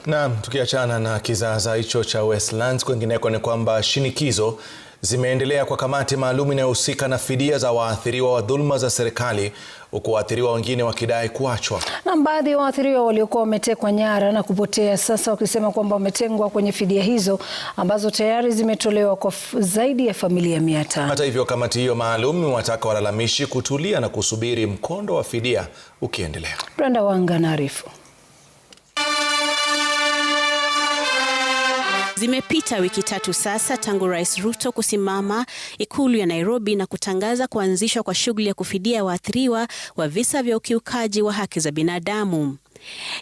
Naam, tukiachana na kizaazaa hicho cha Westlands, kwingineko ni kwamba shinikizo zimeendelea kwa kamati maalum inayohusika na fidia za waathiriwa wa dhuluma za serikali, huku waathiriwa wengine wakidai kuachwa. Na baadhi ya waathiriwa waliokuwa wametekwa nyara na kupotea sasa wakisema kwamba wametengwa kwenye fidia hizo ambazo tayari zimetolewa kwa zaidi ya familia 500. Hata hivyo, kamati hiyo maalum imewataka walalamishi kutulia na kusubiri mkondo wa fidia ukiendelea. Brenda Wanga anaarifu. Zimepita wiki 3 sasa tangu Rais Ruto kusimama Ikulu ya Nairobi na kutangaza kuanzishwa kwa shughuli ya kufidia waathiriwa wa visa vya ukiukaji wa haki za binadamu.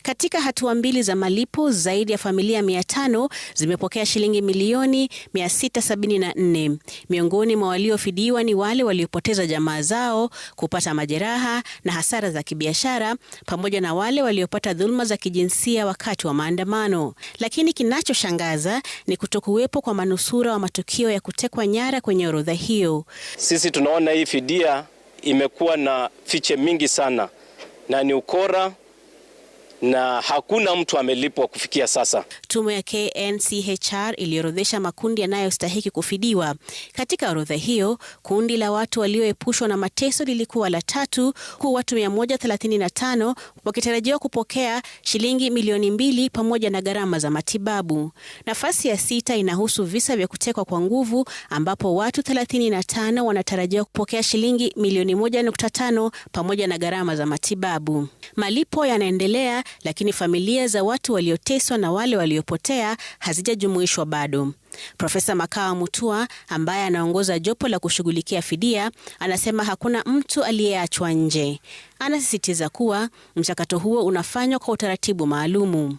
Katika hatua mbili za malipo, zaidi ya familia 500 zimepokea shilingi milioni 674. Miongoni mwa waliofidiwa ni wale waliopoteza jamaa zao, kupata majeraha na hasara za kibiashara, pamoja na wale waliopata dhuluma za kijinsia wakati wa maandamano. Lakini kinachoshangaza ni kutokuwepo kwa manusura wa matukio ya kutekwa nyara kwenye orodha hiyo. Sisi tunaona hii fidia imekuwa na fiche mingi sana na ni ukora, na hakuna mtu amelipwa kufikia sasa. Tume ya KNCHR iliorodhesha makundi yanayostahiki kufidiwa. Katika orodha hiyo, kundi la watu walioepushwa na mateso lilikuwa la 3, huku watu 135 wakitarajiwa kupokea shilingi milioni 2 pamoja na gharama za matibabu. Nafasi ya 6 inahusu visa vya kutekwa kwa nguvu, ambapo watu 35 wanatarajiwa kupokea shilingi milioni 1.5 pamoja na gharama za matibabu. Malipo yanaendelea, lakini familia za watu walioteswa na wale waliopotea hazijajumuishwa bado. Profesa Makao Mutua, ambaye anaongoza jopo la kushughulikia fidia, anasema hakuna mtu aliyeachwa nje. Anasisitiza kuwa mchakato huo unafanywa kwa utaratibu maalumu.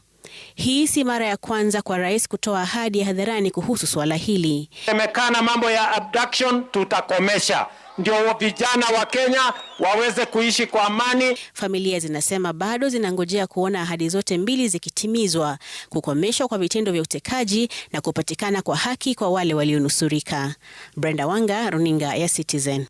Hii si mara ya kwanza kwa rais kutoa ahadi ya hadharani kuhusu swala hili. Semekana mambo ya abduction tutakomesha, ndio vijana wa Kenya waweze kuishi kwa amani. Familia zinasema bado zinangojea kuona ahadi zote mbili zikitimizwa: kukomeshwa kwa vitendo vya utekaji na kupatikana kwa haki kwa wale walionusurika. Brenda Wanga, Runinga ya Citizen.